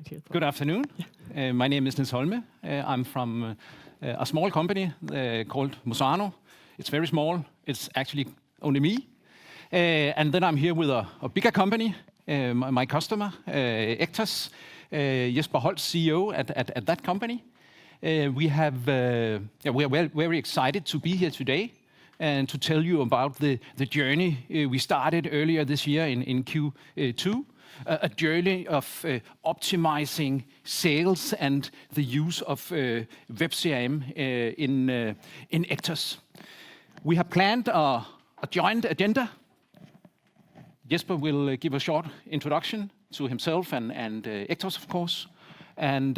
Good afternoon. My name is Niels Holme. I'm from a small company called Mosano. It's very small. It's actually only me. And then I'm here with a bigger company, my customer, Ektos, Jesper, Holst, CEO at that company. We are very excited to be here today and to tell you about the journey we started earlier this year in Q2. A journey of optimizing sales and the use of webCRM in Ektos. We have planned a joint agenda. Jesper will give a short introduction to himself and Ektos, of course. And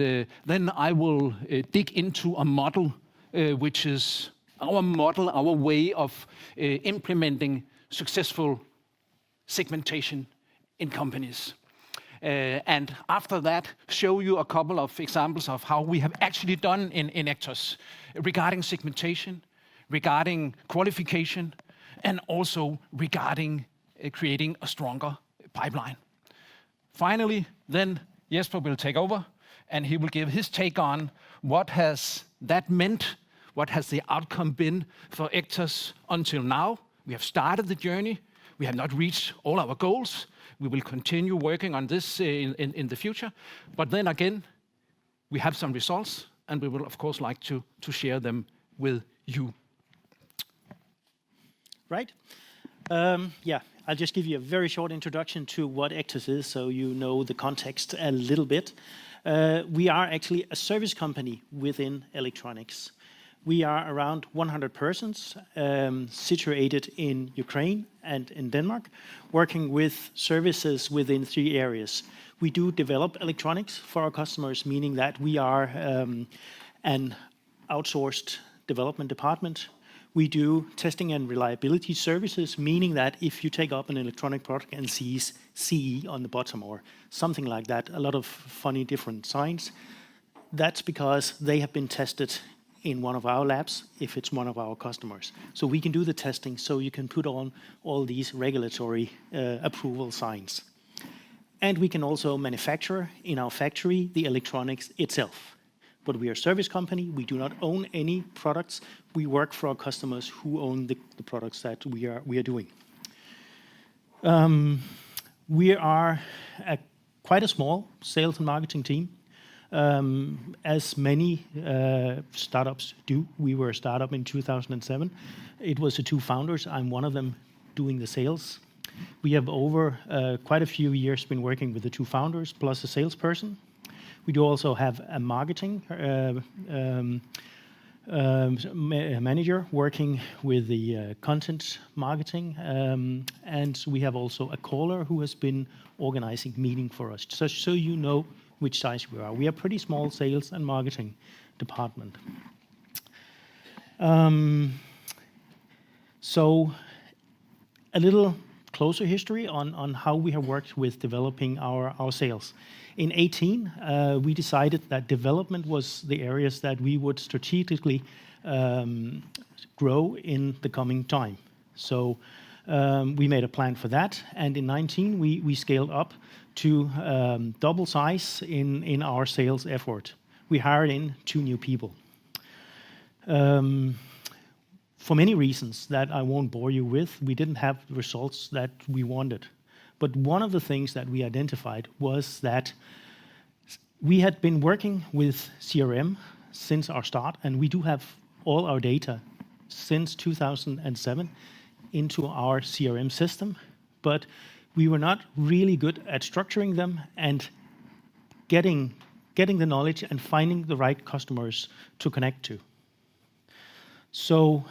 then I will dig into a model, which is our model, our way of implementing successful segmentation in companies. And after that, show you a couple of examples of how we have actually done in Ektos regarding segmentation, regarding qualification, and also regarding creating a stronger pipeline. Finally, then Jesper will take over and he will give his take on what has that meant, what has the outcome been for Ektos until now. We have started the journey. We have not reached all our goals. We will continue working on this in the future. But then again, we have some results and we will of course like to share them with you. Right. I'll just give you a very short introduction to what Ektos is so you know the context a little bit. We are actually a service company within electronics. We are around 100 persons situated in Ukraine and in Denmark, working with services within 3 areas. We do develop electronics for our customers, meaning that we are an outsourced development department. We do testing and reliability services, meaning that if you take up an electronic product and sees CE on the bottom or something like that, a lot of funny different signs, that's because they have been tested in one of our labs if it's one of our customers. So we can do the testing so you can put on all these regulatory approval signs. And we can also manufacture in our factory the electronics itself. But we are a service company. We do not own any products. We work for our customers who own the products that we are doing. We are quite a small sales and marketing team. As many startups do. We were a startup in 2007. It was the 2 founders. I'm one of them doing the sales. We have over quite a few years been working with the 2 founders plus a salesperson. We do also have a marketing manager working with the content marketing. And we have also a caller who has been organizing meeting for us. So you know which size we are. We are a pretty small sales and marketing department. So a little closer history on how we have worked with developing our sales. In 2018, we decided that development was the areas that we would strategically grow in the coming time. So we made a plan for that. And in 2019, we scaled up to double size in our sales effort. We hired in 2 new people. For many reasons that I won't bore you with, we didn't have the results that we wanted. But one of the things that we identified was that we had been working with CRM since our start, and we do have all our data since 2007 into our CRM system, but we were not really good at structuring them and getting the knowledge and finding the right customers to connect to. So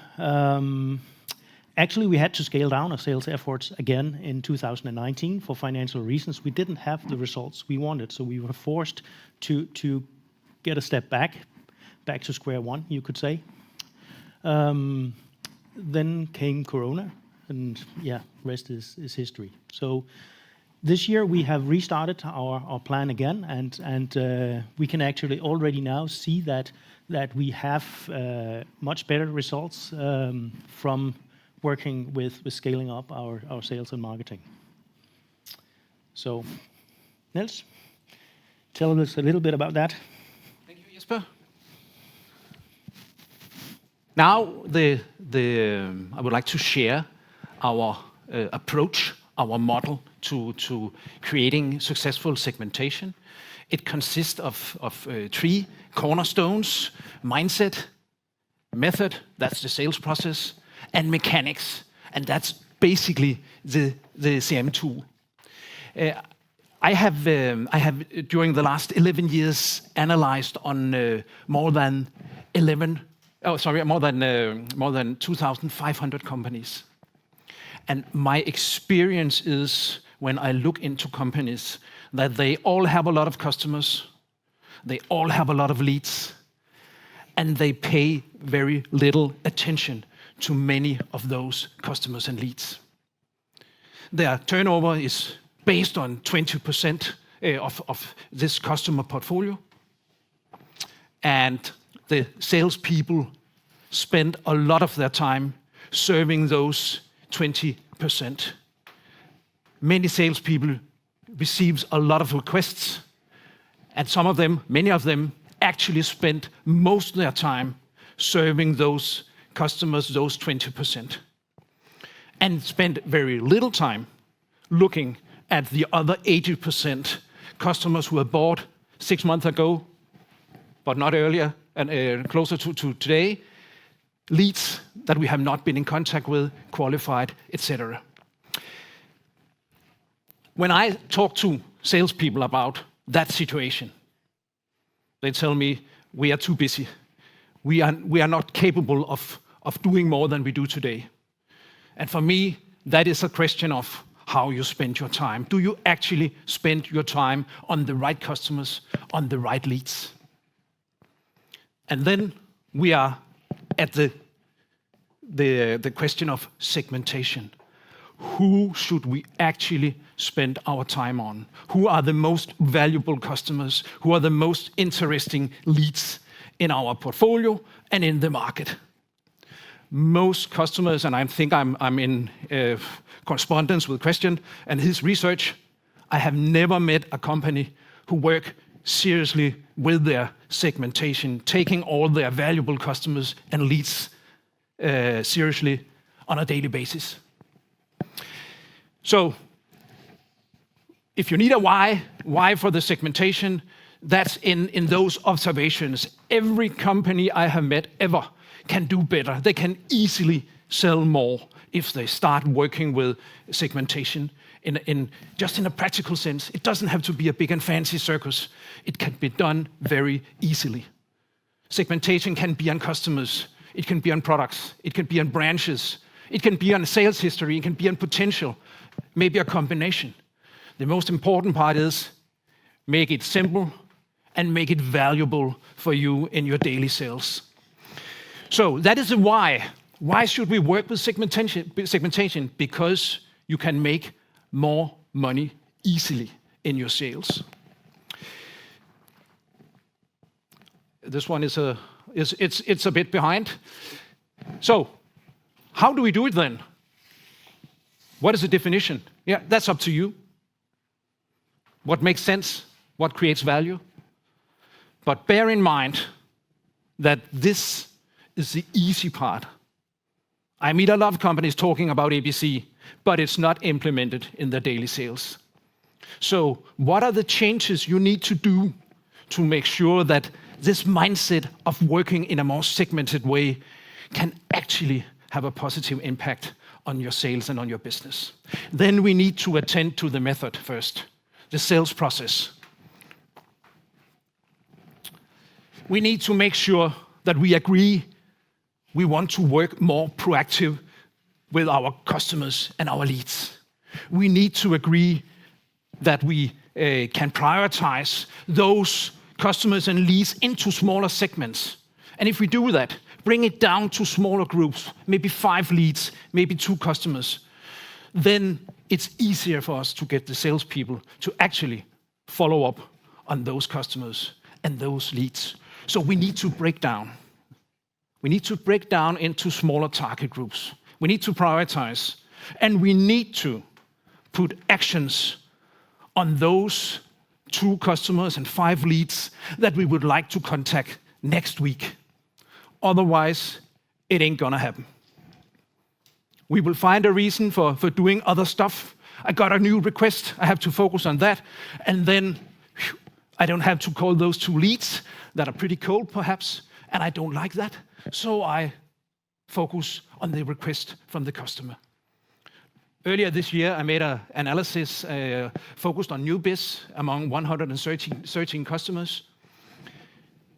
actually we had to scale down our sales efforts again in 2019 for financial reasons. We didn't have the results we wanted, so we were forced to get a step back to square one, you could say. Then came Corona, and rest is history. So this year we have restarted our plan again, and we can actually already now see that we have much better results from working with scaling up our sales and marketing. So, Niels? tell us a little bit about that? Thank you, Jesper. Now, I would like to share our approach, our model to creating successful segmentation. It consists of 3 cornerstones: mindset, method, that's the sales process, and mechanics, and that's basically the CRM tool. I have during the last 11 years analyzed on more than 2,500 companies. And my experience is, when I look into companies, that they all have a lot of customers, they all have a lot of leads, and they pay very little attention to many of those customers and leads. Their turnover is based on 20% of this customer portfolio, and the salespeople spend a lot of their time serving those 20%. Many salespeople receives a lot of requests, and many of them, actually spend most of their time serving those customers, those 20%, and spend very little time looking at the other 80% customers who have bought 6 months ago, but not earlier, and closer to today, leads that we have not been in contact with, qualified, etc. When I talk to salespeople about that situation, they tell me, we are too busy. We are not capable of doing more than we do today. And for me, that is a question of how you spend your time. Do you actually spend your time on the right customers, on the right leads? And then we are at the question of segmentation. Who should we actually spend our time on? Who are the most valuable customers? Who are the most interesting leads in our portfolio and in the market? Most customers, and I think I'm in correspondence with Christian and his research, I have never met a company who work seriously with their segmentation, taking all their valuable customers and leads seriously on a daily basis. So, if you need a why for the segmentation, that's in those observations. Every company I have met ever can do better. They can easily sell more if they start working with segmentation just in a practical sense. It doesn't have to be a big and fancy circus. It can be done very easily. Segmentation can be on customers, it can be on products, it can be on branches, it can be on sales history, it can be on potential, maybe a combination. The most important part is make it simple and make it valuable for you in your daily sales. So that is the why. Why should we work with segmentation? Because you can make more money easily in your sales. This one is a bit behind. So, how do we do it then? What is the definition? Yeah, that's up to you. What makes sense? What creates value? But bear in mind that this is the easy part. I meet a lot of companies talking about ABC, but it's not implemented in their daily sales. So, what are the changes you need to do to make sure that this mindset of working in a more segmented way can actually have a positive impact on your sales and on your business? Then we need to attend to the method first, the sales process. We need to make sure that we agree we want to work more proactive with our customers and our leads. We need to agree that we can prioritize those customers and leads into smaller segments. And if we do that, bring it down to smaller groups, maybe 5 leads, maybe 2 customers, then it's easier for us to get the salespeople to actually follow up on those customers and those leads. So we need to break down. We need to break down into smaller target groups. We need to prioritize, and we need to put actions on those 2 customers and 5 leads that we would like to contact next week. Otherwise, it ain't gonna happen. We will find a reason for doing other stuff. I got a new request, I have to focus on that, and then I don't have to call those 2 leads that are pretty cold perhaps, and I don't like that, so I focus on the request from the customer. Earlier this year, I made an analysis focused on new biz among 113 customers.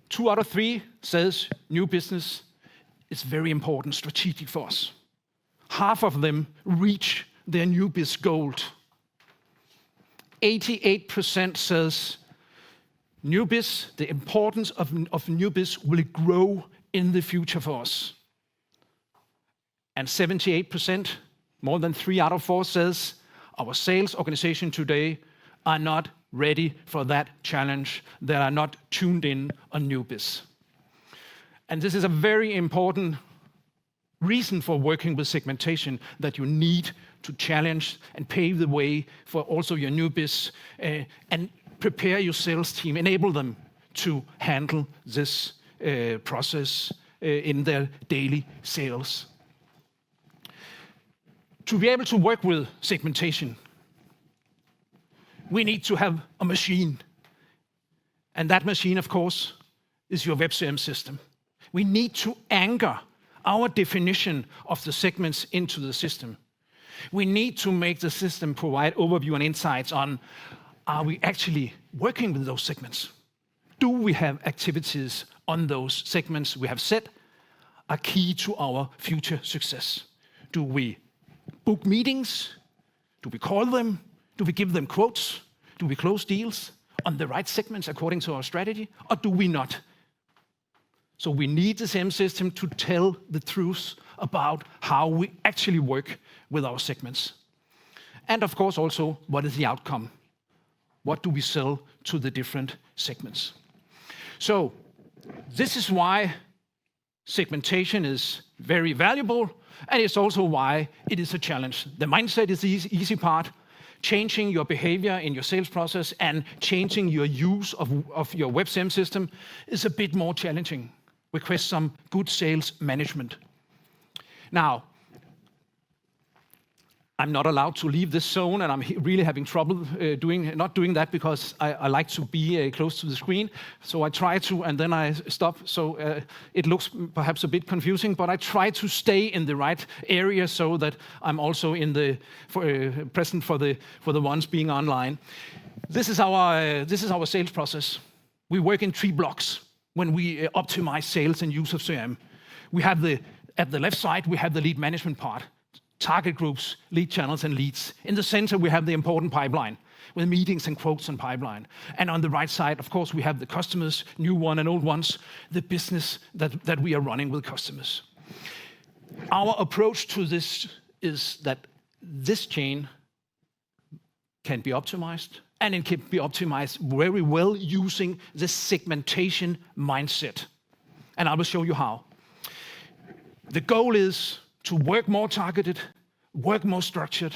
2 out of 3 says new business is very important, strategic for us. Half of them reach their new biz goal. 88% says new biz, the importance of new biz will grow in the future for us. And 78%, more than 3 out of 4 says our sales organization today are not ready for that challenge. They are not tuned in on new biz. And this is a very important reason for working with segmentation, that you need to challenge and pave the way for also your new biz and prepare your sales team, enable them to handle this process in their daily sales. To be able to work with segmentation, we need to have a machine. And that machine, of course, is your webCRM system. We need to anchor our definition of the segments into the system. We need to make the system provide overview and insights on, are we actually working with those segments? Do we have activities on those segments we have set are key to our future success? Do we book meetings? Do we call them? Do we give them quotes? Do we close deals on the right segments according to our strategy? Or do we not? So we need the same system to tell the truth about how we actually work with our segments. And of course also, what is the outcome? What do we sell to the different segments? So this is why segmentation is very valuable, and it's also why it is a challenge. The mindset is the easy part. Changing your behavior in your sales process and changing your use of your webCRM system is a bit more challenging. Requires some good sales management. Now, I'm not allowed to leave this zone, and I'm really having trouble not doing that, because I like to be close to the screen. So I try to, and then I stop. So it looks perhaps a bit confusing, but I try to stay in the right area so that I'm also present for the ones being online. This is our sales process. We work in 3 blocks when we optimize sales and use of CRM. We have at the left side, we have the lead management part. Target groups, lead channels, and leads. In the center, we have the important pipeline with meetings and quotes and pipeline. And on the right side, of course, we have the customers, new one and old ones, the business that we are running with customers. Our approach to this is that this chain can be optimized, and it can be optimized very well using the segmentation mindset. And I will show you how. The goal is to work more targeted, work more structured,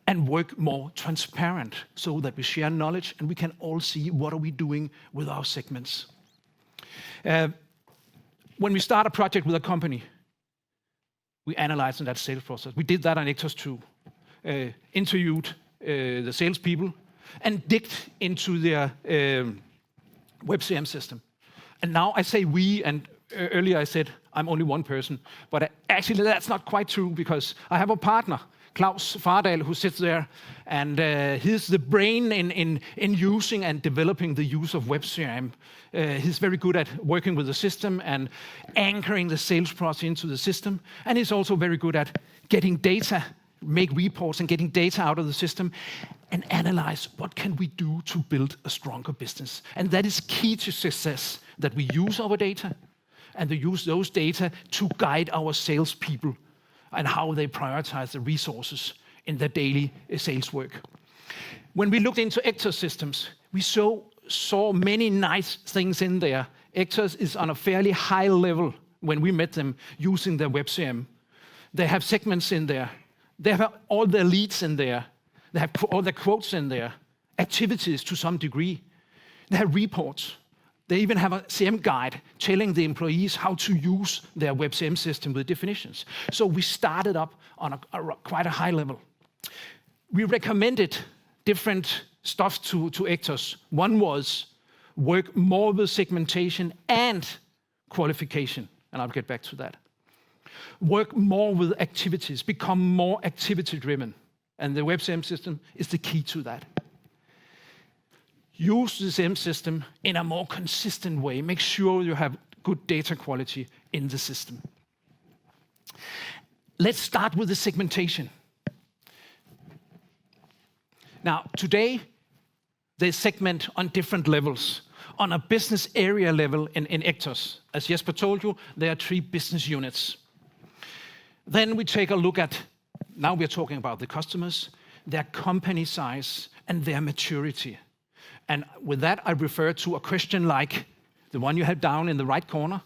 and work more transparent, so that we share knowledge and we can all see what are we doing with our segments. When we start a project with a company, we analyze in that sales process. We did that on Ektos too. Interviewed the salespeople and digged into their webCRM system. And now I say we, and earlier I said I'm only one person, but actually that's not quite true, because I have a partner, Claus Fardal, who sits there, and he's the brain in using and developing the use of webCRM. He's very good at working with the system and anchoring the sales process into the system, and he's also very good at getting data, make reports and getting data out of the system and analyze what can we do to build a stronger business. And that is key to success, that we use our data and to use those data to guide our salespeople and how they prioritize the resources in their daily sales work. When we looked into Ektos systems, we saw many nice things in there. Ektos is on a fairly high level when we met them using their webCRM. They have segments in there. They have all their leads in there. They have all their quotes in there. activities to some degree. They have reports. They even have a CM guide telling the employees how to use their webCRM system with definitions. So we started up on quite a high level. We recommended different stuff to Ektos. One was work more with segmentation and qualification, and I'll get back to that. Work more with activities, become more activity-driven, and the webCRM system is the key to that. Use the CRM system in a more consistent way. Make sure you have good data quality in the system. Let's start with the segmentation. Now, today, they segment on different levels. On a business area level in Ektos, as Jesper told you, there are 3 business units. Then we take a look at, now we're talking about the customers, their company size, and their maturity. And with that, I refer to a question like the one you have down in the right corner.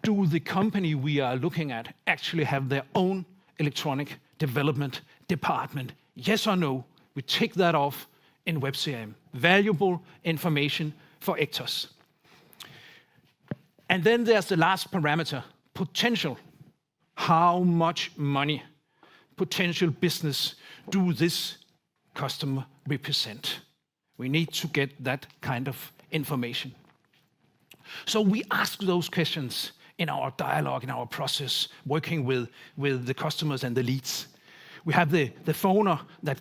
Do the company we are looking at actually have their own electronic development department? Yes or no? We tick that off in webCRM. Valuable information for Ektos. And then there's the last parameter, potential. How much money, potential business, do this customer represent? We need to get that kind of information. So we ask those questions in our dialogue, in our process, working with the customers and the leads. We have the phoner that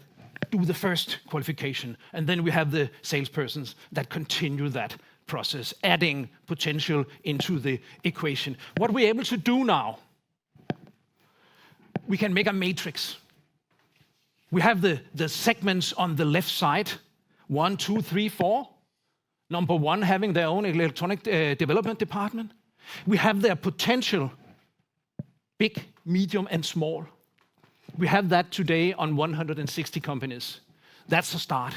do the first qualification, and then we have the salespersons that continue that process, adding potential into the equation. What we're able to do now, we can make a matrix. We have the segments on the left side, 1, 2, 3, 4. Number 1 having their own electronic development department. We have their potential, big, medium, and small. We have that today on 160 companies. That's a start.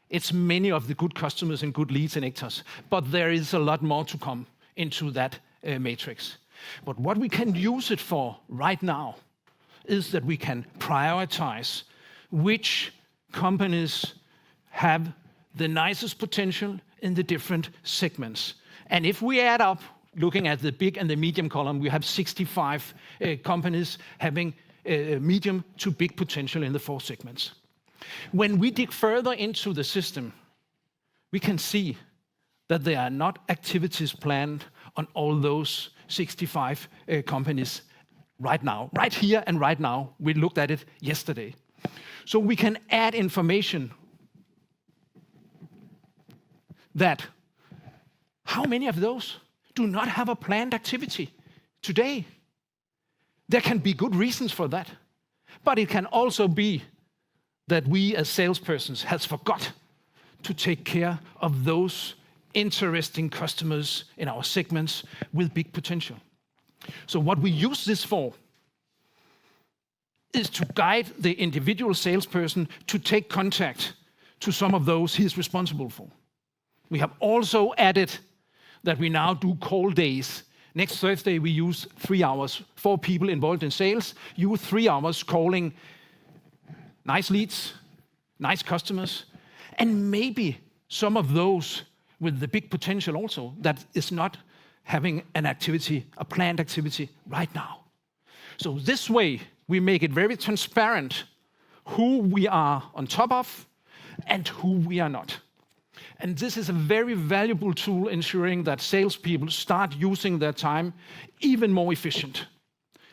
It's many of the good customers and good leads in Ektos, but there is a lot more to come into that matrix. But what we can use it for right now is that we can prioritize which companies have the nicest potential in the different segments. And if we add up, looking at the big and the medium column, we have 65 companies having medium to big potential in the 4 segments. When we dig further into the system, we can see that there are not activities planned on all those 65 companies right now, right here and right now. We looked at it yesterday. So we can add information that how many of those do not have a planned activity today? There can be good reasons for that, but it can also be that we as salespersons has forgot to take care of those interesting customers in our segments with big potential. So what we use this for is to guide the individual salesperson to take contact to some of those he's responsible for. We have also added that we now do call days. Next Thursday, we use 3 hours. 4 people involved in sales, use 3 hours calling nice leads, nice customers, and maybe some of those with the big potential also that is not having an activity, a planned activity right now. So this way, we make it very transparent who we are on top of and who we are not. And this is a very valuable tool ensuring that salespeople start using their time even more efficient.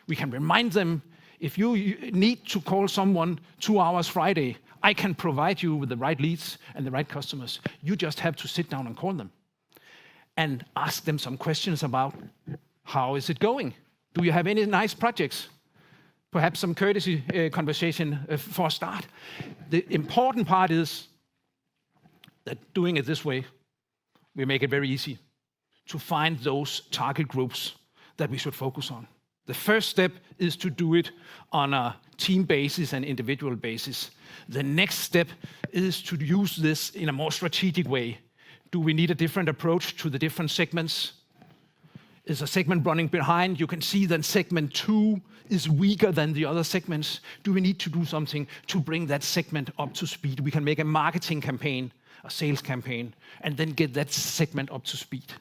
We can remind them, if you need to call someone 2 hours Friday, I can provide you with the right leads and the right customers. You just have to sit down and call them and ask them some questions about how is it going? Do you have any nice projects? Perhaps some courtesy conversation for a start. The important part is that doing it this way, we make it very easy to find those target groups that we should focus on. The first step is to do it on a team basis and individual basis. The next step is to use this in a more strategic way. Do we need a different approach to the different segments? Is a segment running behind? You can see that segment 2 is weaker than the other segments. Do we need to do something to bring that segment up to speed? We can make a marketing campaign a sales campaign, and then get that segment up to speed.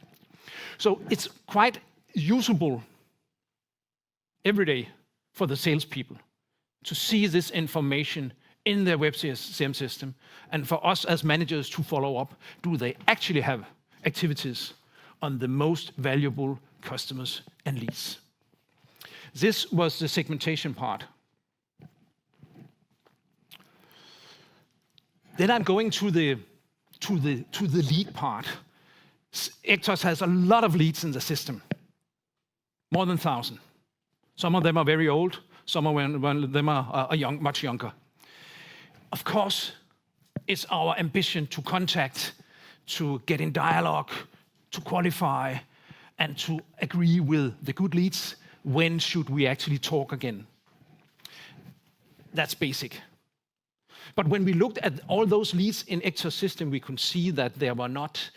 So it's quite usable every day for the salespeople to see this information in their webCRM system, and for us as managers to follow up, do they actually have activities on the most valuable customers and leads? This was the segmentation part. Then I'm going to the lead part. Ektos has a lot of leads in the system, more than 1,000. Some of them are very old, some of them are much younger. Of course, it's our ambition to contact, to get in dialogue, to qualify, and to agree with the good leads. When should we actually talk again? That's basic. But when we looked at all those leads in Ektos system, we could see that they were not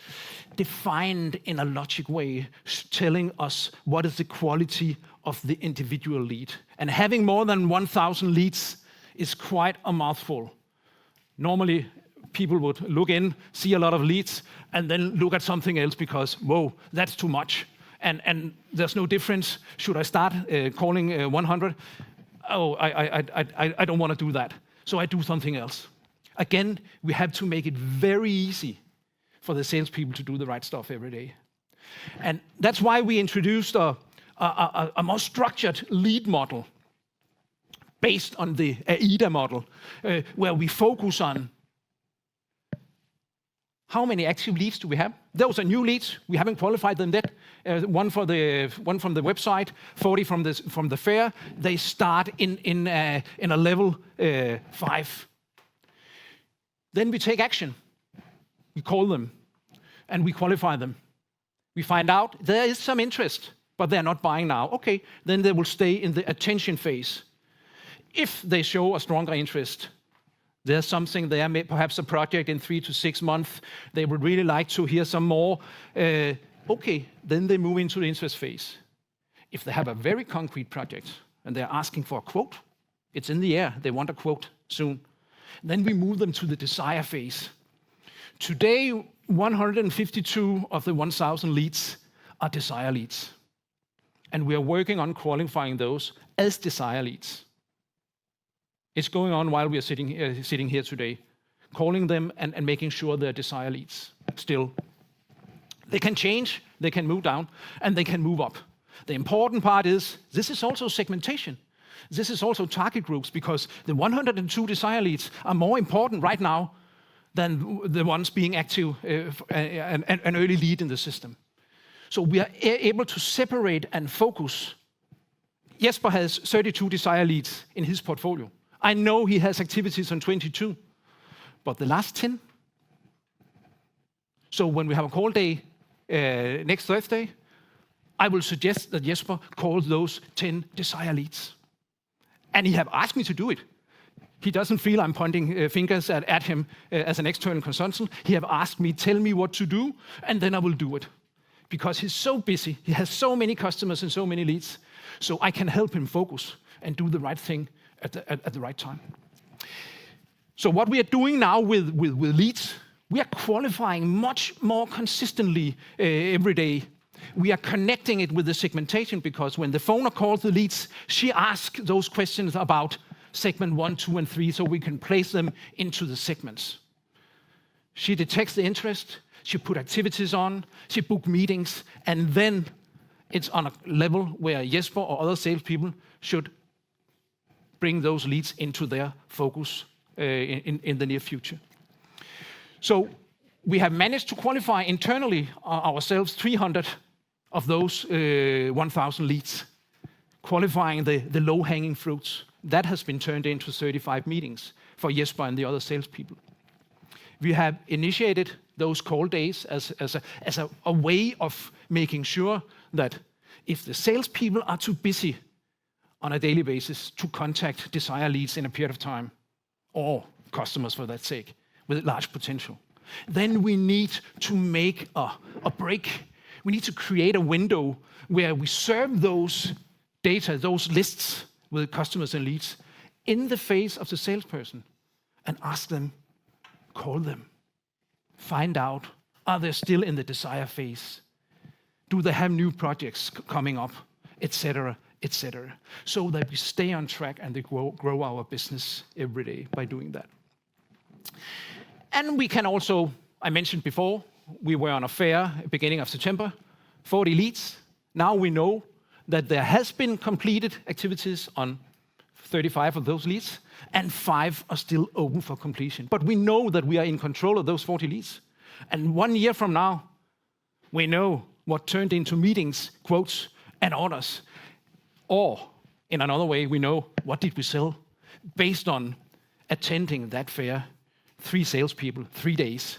defined in a logic way, telling us what is the quality of the individual lead. And having more than 1,000 leads is quite a mouthful. Normally, people would look in, see a lot of leads, and then look at something else because, whoa, that's too much. And there's no difference. Should I start calling 100? Oh, I don't want to do that. So I do something else. Again, we have to make it very easy for the salespeople to do the right stuff every day. And that's why we introduced a more structured lead model based on the AIDA model, where we focus on how many active leads do we have. Those are new leads. We haven't qualified them yet. One from the website, 40 from the fair. They start in a level 5. Then we take action. We call them and we qualify them. We find out there is some interest, but they're not buying now. Okay, then they will stay in the attention phase. If they show a stronger interest, there's something there, perhaps a project in 3 to 6 months, they would really like to hear some more. Okay, then they move into the interest phase. If they have a very concrete project and they're asking for a quote, it's in the air, they want a quote soon. Then we move them to the desire phase. Today, 152 of the 1,000 leads are desire leads. And we are working on qualifying those as desire leads. It's going on while we are sitting here today, calling them and making sure they're desire leads still. They can change, they can move down, and they can move up. The important part is this is also segmentation. This is also target groups, because the 102 desire leads are more important right now than the ones being active, an early lead in the system. So we are able to separate and focus. Jesper has 32 desire leads in his portfolio. I know he has activities on 22, but the last 10. So when we have a call day next Thursday, I will suggest that Jesper calls those 10 desire leads. And he have asked me to do it. He doesn't feel I'm pointing fingers at him as an external consultant. He have asked me, tell me what to do, and then I will do it. Because he's so busy, he has so many customers and so many leads, so I can help him focus and do the right thing at the right time. So what we are doing now with leads, we are qualifying much more consistently every day. We are connecting it with the segmentation, because when the phoner calls the leads, she asks those questions about segment 1, 2, and 3, so we can place them into the segments. She detects the interest, she put activities on, she book meetings, and then it's on a level where Jesper or other salespeople should bring those leads into their focus in the near future. So we have managed to qualify internally ourselves 300 of those 1,000 leads, qualifying the low-hanging fruits. That has been turned into 35 meetings for Jesper and the other salespeople. We have initiated those call days as a way of making sure that if the salespeople are too busy on a daily basis to contact desire leads in a period of time, or customers for that sake, with large potential, then we need to make a break. We need to create a window where we serve those data, those lists with customers and leads in the face of the salesperson and ask them, call them. find out, are they still in the desire phase? Do they have new projects coming up, etc., etc., so that we stay on track and they grow our business every day by doing that. And we can also, I mentioned before, we were on a fair beginning of September, 40 leads. Now we know that there has been completed activities on 35 of those leads, and 5 are still open for completion. But we know that we are in control of those 40 leads. And 1 year from now, we know what turned into meetings, quotes, and orders. Or, in another way, we know what did we sell based on attending that fair, 3 salespeople, 3 days,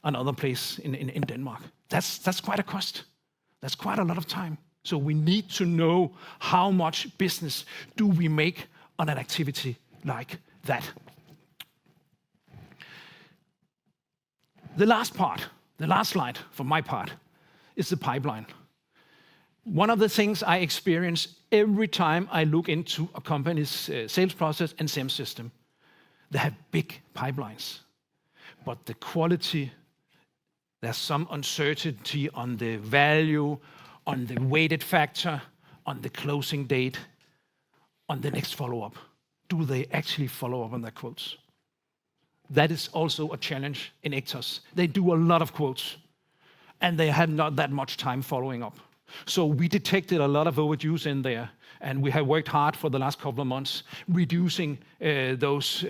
another place in Denmark. That's quite a cost. That's quite a lot of time. So we need to know how much business do we make on an activity like that. The last part, the last slide from my part, is the pipeline. One of the things I experience every time I look into a company's sales process and SEM system, they have big pipelines. But the quality, there's some uncertainty on the value, on the weighted factor, on the closing date, on the next follow-up. Do they actually follow up on their quotes? That is also a challenge in Ektos. They do a lot of quotes, and they have not that much time following up. So we detected a lot of overdues in there, and we have worked hard for the last couple of months, reducing those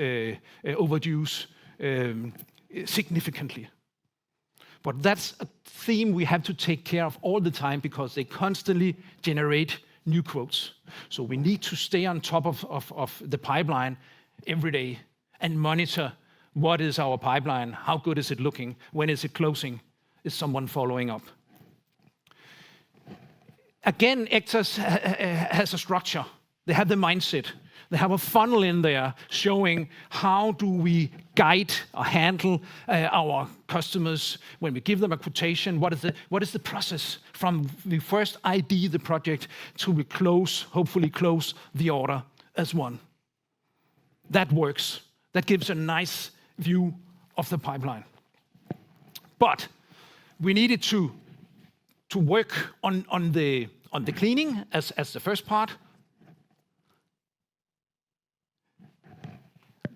overdues significantly. But that's a theme we have to take care of all the time because they constantly generate new quotes. So we need to stay on top of the pipeline every day and monitor what is our pipeline, how good is it looking, when is it closing, is someone following up. Again, Ektos has a structure. They have the mindset. They have a funnel in there showing how do we guide or handle our customers when we give them a quotation. What is the process from we first ID the project to we hopefully close the order as one. That works. That gives a nice view of the pipeline. But we needed to work on the cleaning as the first part.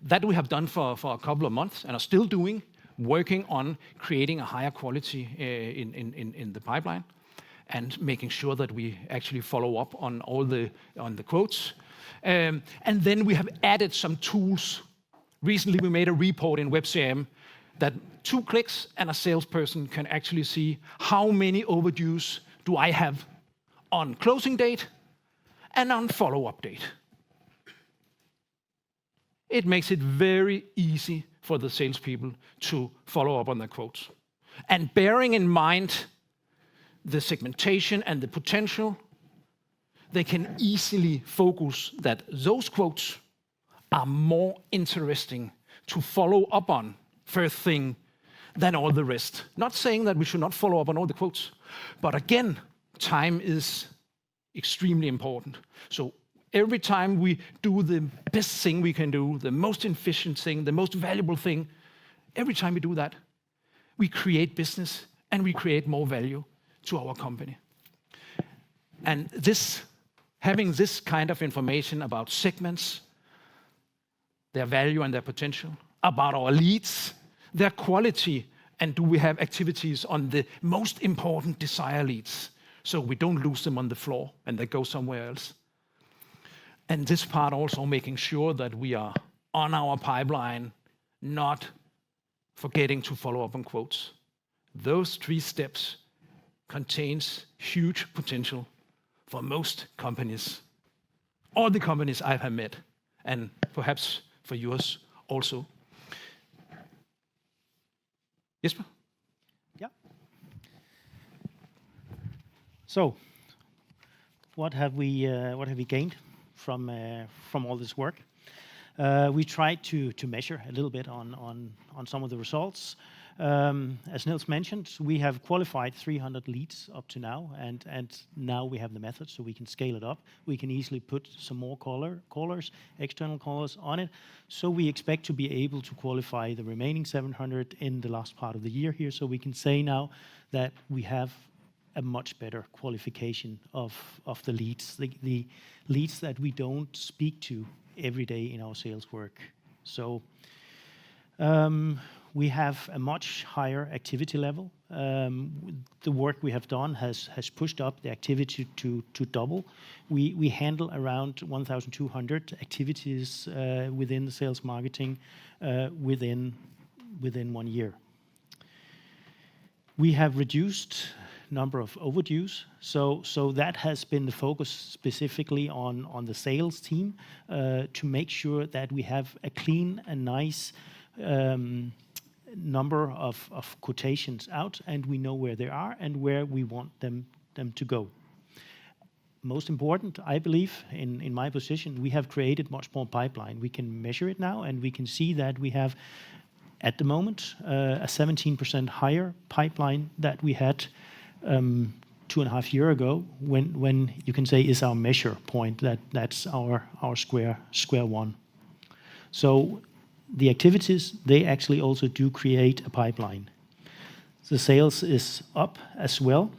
That we have done for a couple of months and are still doing, working on creating a higher quality in the pipeline and making sure that we actually follow up on all the quotes. And then we have added some tools. Recently, we made a report in webCRM that 2 clicks and a salesperson can actually see how many overdues do I have on closing date and on follow-up date. It makes it very easy for the salespeople to follow up on their quotes. And bearing in mind the segmentation and the potential, they can easily focus that those quotes are more interesting to follow up on first thing than all the rest. Not saying that we should not follow up on all the quotes, but again, time is extremely important. So every time we do the best thing we can do, the most efficient thing, the most valuable thing, every time we do that, we create business and we create more value to our company. And having this kind of information about segments, their value and their potential, about our leads, their quality, and do we have activities on the most important desire leads, so we don't lose them on the floor and they go somewhere else. And this part also making sure that we are on our pipeline, not forgetting to follow up on quotes. Those 3 steps contains huge potential for most companies, all the companies I have met, and perhaps for yours also. Jesper? Yeah. So, what have we gained from all this work? We tried to measure a little bit on some of the results. As Niels mentioned, we have qualified 300 leads up to now, and now we have the method, so we can scale it up. We can easily put some more callers, external callers on it. So we expect to be able to qualify the remaining 700 in the last part of the year here. So we can say now that we have a much better qualification of the leads, the leads that we don't speak to every day in our sales work. So we have a much higher activity level. The work we have done has pushed up the activity to double. We handle around 1,200 activities within the sales marketing within 1 year. We have reduced number of overdues, so that has been the focus specifically on the sales team to make sure that we have a clean and nice number of quotations out, and we know where they are and where we want them to go. Most important, I believe, in my position, we have created much more pipeline. We can measure it now, and we can see that we have, at the moment, a 17% higher pipeline that we had 2.5 years ago, when you can say is our measure point, that's our square one. So the activities, they actually also do create a pipeline. The sales is up as well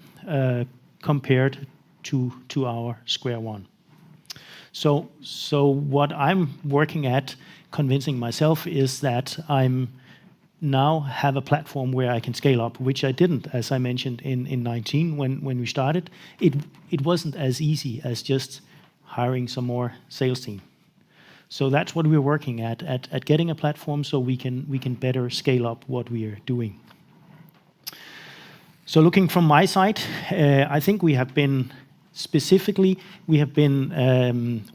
compared to our square one. So what I'm working at convincing myself is that I'm now have a platform where I can scale up, which I didn't, as I mentioned, in 19 when we started. It wasn't as easy as just hiring some more sales team. So that's what we're working at getting a platform so we can better scale up what we are doing. So looking from my side, I think we have been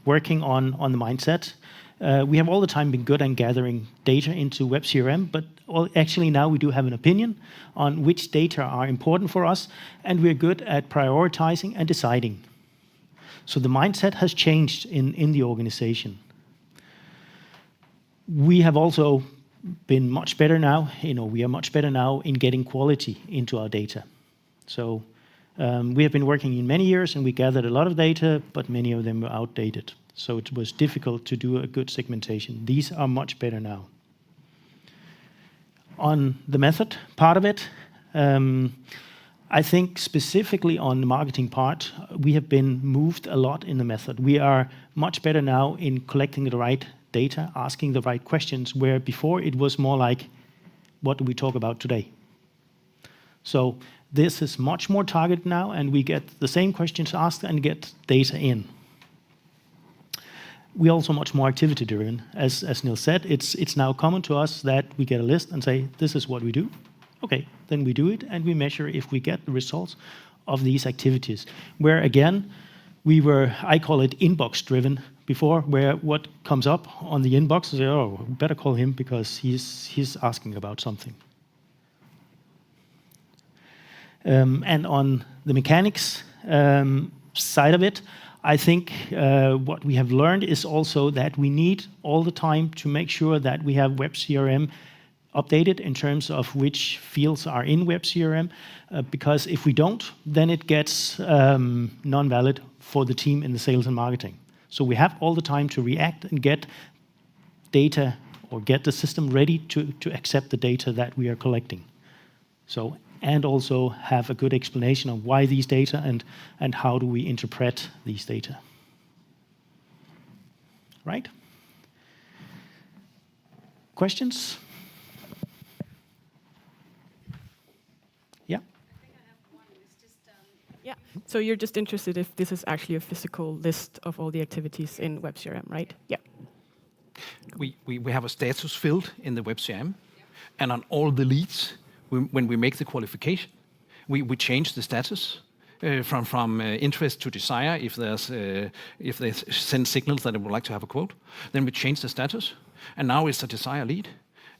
working on the mindset. We have all the time been good at gathering data into webCRM, but actually now we do have an opinion on which data are important for us, and we're good at prioritizing and deciding. So the mindset has changed in the organization. We have also been much better now. We are much better now in getting quality into our data. So we have been working in many years, and we gathered a lot of data, but many of them were outdated. So it was difficult to do a good segmentation. These are much better now. On the method part of it, I think specifically on the marketing part, we have been moved a lot in the method. We are much better now in collecting the right data, asking the right questions, where before it was more like, what do we talk about today? So this is much more targeted now, and we get the same questions asked and get data in. We're also much more activity-driven. As Niels said, it's now common to us that we get a list and say, this is what we do. Okay, then we do it, and we measure if we get the results of these activities. Where, again, I call it inbox-driven before, where what comes up on the inbox, I say, oh, better call him because he's asking about something. And on the mechanics side of it, I think what we have learned is also that we need all the time to make sure that we have webCRM updated in terms of which fields are in webCRM, because if we don't, then it gets non-valid for the team in the sales and marketing. So we have all the time to react and get data or get the system ready to accept the data that we are collecting. So, and also have a good explanation of why these data and how do we interpret these data. Right? Questions? Yeah. I think I have one. It's just, yeah. So you're just interested if this is actually a physical list of all the activities in webCRM, right? Yeah. We have a status field in the webCRM, and on all the leads, when we make the qualification, we change the status from interest to desire. If they send signals that they would like to have a quote, then we change the status, and now it's a desire lead.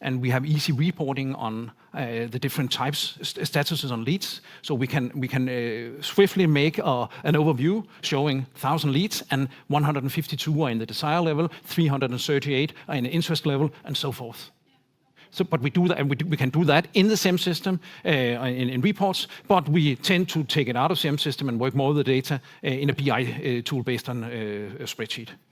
And we have easy reporting on the different types, statuses on leads. So we can swiftly make an overview showing 1,000 leads, and 152 are in the desire level, 338 are in the interest level, and so forth. But we do that, and we can do that in the SIM system, in reports, but we tend to take it out of SIM system and work more with the data in a BI tool based on a spreadsheet.